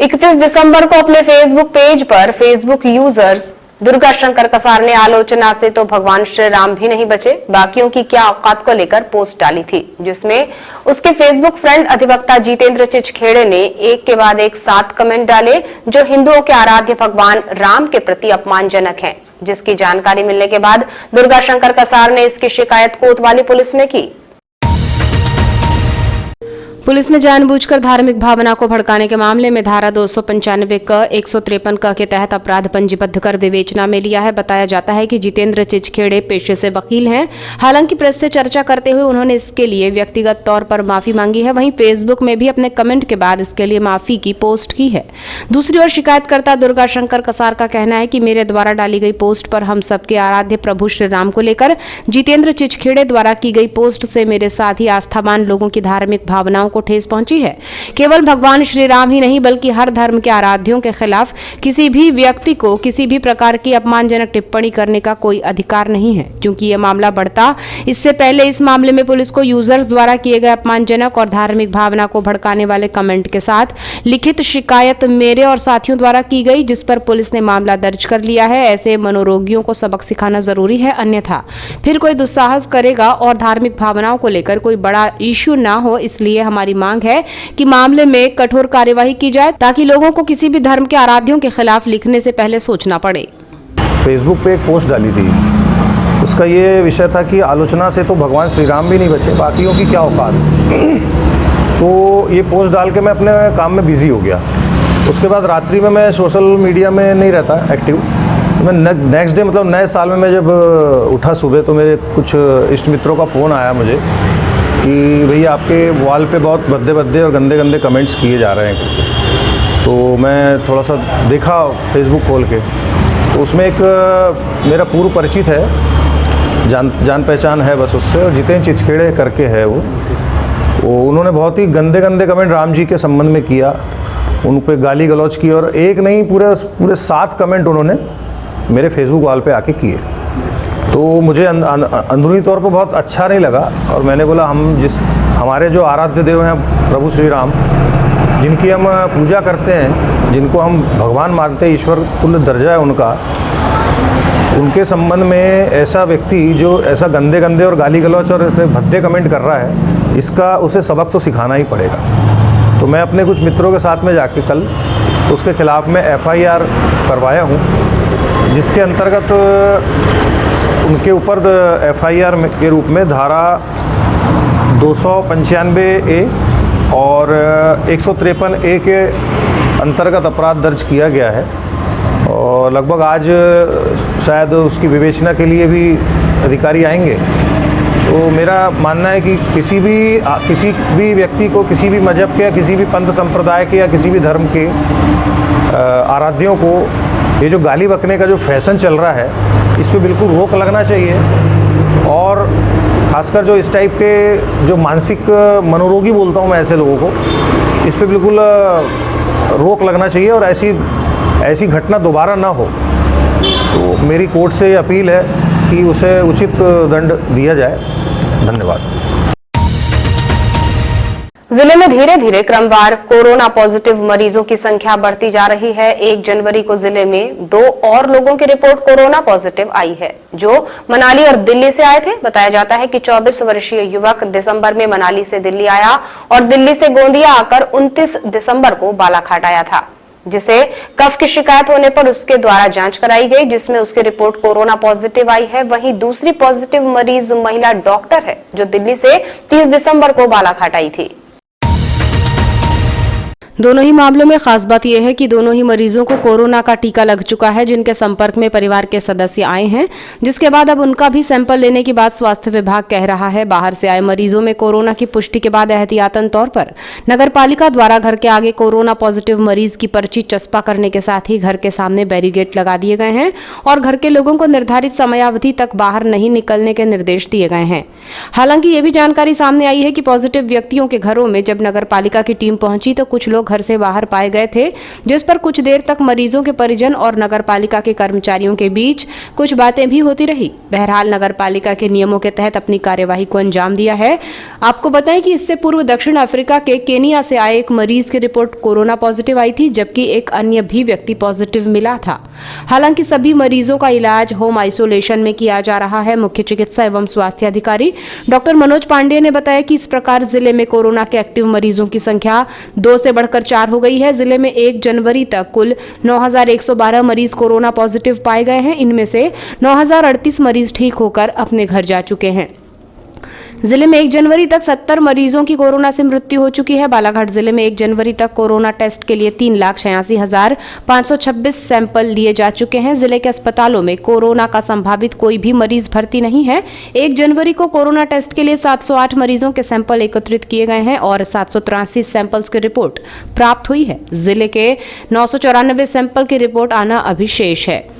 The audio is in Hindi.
31 दिसंबर को अपने फेसबुक पेज पर फेसबुक यूजर्स दुर्गा शंकर कसार ने आलोचना से तो भगवान श्री राम भी नहीं बचे, बाकियों की क्या औकात को लेकर पोस्ट डाली थी, जिसमें उसके फेसबुक फ्रेंड अधिवक्ता जितेंद्र चिचखेड़े ने एक के बाद एक 7 कमेंट डाले जो हिंदुओं के आराध्य भगवान राम के प्रति अपमानजनक हैं। जिसकी जानकारी मिलने के बाद दुर्गा शंकर कसार ने इसकी शिकायत कोतवाली पुलिस में की। पुलिस ने जानबूझकर धार्मिक भावना को भड़काने के मामले में धारा 295 क 153 क के तहत अपराध पंजीबद्ध कर विवेचना में लिया है। बताया जाता है कि जितेंद्र चिचखेड़े पेशे से वकील हैं। हालांकि प्रेस से चर्चा करते हुए उन्होंने इसके लिए व्यक्तिगत तौर पर माफी मांगी है। वहीं फेसबुक में भी अपने कमेंट के बाद इसके लिए माफी की पोस्ट की है। दूसरी ओर शिकायतकर्ता दुर्गा शंकर कसार का कहना है कि मेरे द्वारा डाली गई पोस्ट पर हम सबके आराध्य प्रभु श्री राम को लेकर जितेंद्र चिचखेड़े द्वारा की गई पोस्ट से मेरे साथ ही आस्थावान लोगों की धार्मिक भावनाओं को ठेस पहुंची है। केवल भगवान श्री राम ही नहीं बल्कि हर धर्म के आराध्यों के खिलाफ किसी भी व्यक्ति को किसी भी प्रकार की अपमानजनक टिप्पणी करने का कोई अधिकार नहीं है। क्योंकि यह मामला बढ़ता इससे पहले इस मामले में पुलिस को यूजर्स द्वारा किए गए अपमानजनक और धार्मिक भावना को भड़काने वाले कमेंट के साथ लिखित शिकायत मेरे और साथियों द्वारा की गई, जिस पर पुलिस ने मामला दर्ज कर लिया है। ऐसे मनोरोगियों को सबक सिखाना जरूरी है, अन्यथा फिर कोई दुस्साहस करेगा और धार्मिक भावनाओं को लेकर कोई बड़ा इश्यू ना हो। इसलिए हमारी मांग है कि मामले में कठोर कार्यवाही की जाए ताकि लोगों को किसी भी धर्म के आराध्यों के खिलाफ लिखने से पहले सोचना पड़े। फेसबुक पे एक पोस्ट डाली थी, उसका ये विषय था कि आलोचना से तो भगवान श्री राम भी नहीं बचे, बाकियों की क्या औकात। तो ये पोस्ट डाल के मैं अपने काम में बिजी हो गया। उसके बाद रात्रि में मैं सोशल मीडिया में नहीं रहता एक्टिव। मैं नेक्स्ट डे मतलब नए साल में मैं जब उठा सुबह तो मेरे कुछ इष्ट मित्रों का फ़ोन आया मुझे कि भैया आपके वॉल पे बहुत भद्दे और गंदे गंदे कमेंट्स किए जा रहे हैं। तो मैं थोड़ा सा देखा फेसबुक खोल के, तो उसमें एक मेरा पूर्व परिचित है, जान पहचान है बस उससे, और जितेंद्र चिचखेड़े करके है वो उन्होंने बहुत ही गंदे कमेंट राम जी के संबंध में किया, उन पर गाली गलौज की, और एक नहीं पूरे 7 कमेंट उन्होंने मेरे फेसबुक वॉल पे आके किए। तो मुझे अंदरूनी तौर पर बहुत अच्छा नहीं लगा और मैंने बोला हमारे जो आराध्य देव हैं प्रभु श्री राम, जिनकी हम पूजा करते हैं, जिनको हम भगवान मानते हैं, ईश्वर तुल्य दर्जा है उनका, उनके संबंध में ऐसा व्यक्ति जो ऐसा गंदे और गाली गलौच और भद्दे कमेंट कर रहा है, इसका उसे सबक तो सिखाना ही पड़ेगा। तो मैं अपने कुछ मित्रों के साथ में जाके कल उसके खिलाफ़ में FIR करवाया हूँ, जिसके अंतर्गत उनके ऊपर FIR के रूप में धारा 295A और 153A के अंतर्गत अपराध दर्ज किया गया है। और लगभग आज शायद उसकी विवेचना के लिए भी अधिकारी आएंगे। तो मेरा मानना है कि किसी भी व्यक्ति को, किसी भी मजहब के या किसी भी पंथ संप्रदाय के या किसी भी धर्म के आराध्यों को ये जो गाली बकने का जो फैशन चल रहा है, इस पर बिल्कुल रोक लगना चाहिए। और ख़ासकर जो इस टाइप के जो मानसिक मनोरोगी बोलता हूँ मैं ऐसे लोगों को, इस पर बिल्कुल रोक लगना चाहिए और ऐसी घटना दोबारा ना हो। तो मेरी कोर्ट से अपील है कि उसे उचित दंड दिया जाए। धन्यवाद। जिले में धीरे धीरे क्रमवार कोरोना पॉजिटिव मरीजों की संख्या बढ़ती जा रही है। 1 जनवरी को जिले में 2 और लोगों की रिपोर्ट कोरोना पॉजिटिव आई है, जो मनाली और दिल्ली से आए थे। बताया जाता है कि 24 वर्षीय युवक दिसंबर में मनाली से दिल्ली आया और दिल्ली से गोंदिया आकर 29 दिसंबर को बालाघाट आया था, जिसे कफ की शिकायत होने पर उसके द्वारा जांच कराई गई, जिसमें उसकी रिपोर्ट कोरोना पॉजिटिव आई है। वहीं दूसरी पॉजिटिव मरीज महिला डॉक्टर है, जो दिल्ली से 30 दिसंबर को बालाघाट आई थी। दोनों ही मामलों में खास बात यह है कि दोनों ही मरीजों को कोरोना का टीका लग चुका है, जिनके संपर्क में परिवार के सदस्य आए हैं, जिसके बाद अब उनका भी सैंपल लेने की बात स्वास्थ्य विभाग कह रहा है। बाहर से आए मरीजों में कोरोना की पुष्टि के बाद एहतियातन तौर पर नगर पालिका द्वारा घर के आगे कोरोना पॉजिटिव मरीज की पर्ची चस्पा करने के साथ ही घर के सामने बैरिकेड लगा दिए गए हैं और घर के लोगों को निर्धारित समयावधि तक बाहर नहीं निकलने के निर्देश दिए गए हैं। हालांकि ये भी जानकारी सामने आई है कि पॉजिटिव व्यक्तियों के घरों में जब नगर पालिका की टीम पहुंची तो कुछ लोग लोग घर से बाहर पाए गए थे, जिस पर कुछ देर तक मरीजों के परिजन और नगरपालिका के कर्मचारियों के बीच कुछ बातें भी होती रही। बहरहाल नगरपालिका के नियमों के तहत अपनी कार्यवाही को अंजाम दिया है। आपको बताएं कि इससे पूर्व दक्षिण अफ्रीका के केनिया से आए एक मरीज की रिपोर्ट कोरोना पॉजिटिव आई थी, जबकि एक अन्य भी व्यक्ति पॉजिटिव मिला था। हालांकि सभी मरीजों का इलाज होम आइसोलेशन में किया जा रहा है। मुख्य चिकित्सा एवं स्वास्थ्य अधिकारी डॉक्टर मनोज पांडे ने बताया कि इस प्रकार जिले में कोरोना के एक्टिव मरीजों की संख्या 2 से बढ़कर 4 हो गई है। जिले में 1 जनवरी तक कुल 9,112 मरीज कोरोना पॉजिटिव पाए गए हैं। इनमें से 9,038 मरीज ठीक होकर अपने घर जा चुके हैं। जिले में 1 जनवरी तक 70 मरीजों की कोरोना से मृत्यु हो चुकी है। बालाघाट जिले में 1 जनवरी तक कोरोना टेस्ट के लिए 3,86,526 सैंपल लिए जा चुके हैं। जिले के अस्पतालों में कोरोना का संभावित कोई भी मरीज भर्ती नहीं है। 1 जनवरी को कोरोना टेस्ट के लिए 708 मरीजों के सैंपल एकत्रित किए गए हैं और 783 सैंपल्स की रिपोर्ट प्राप्त हुई है। जिले के 994 सैंपल की रिपोर्ट आना अभी शेष है।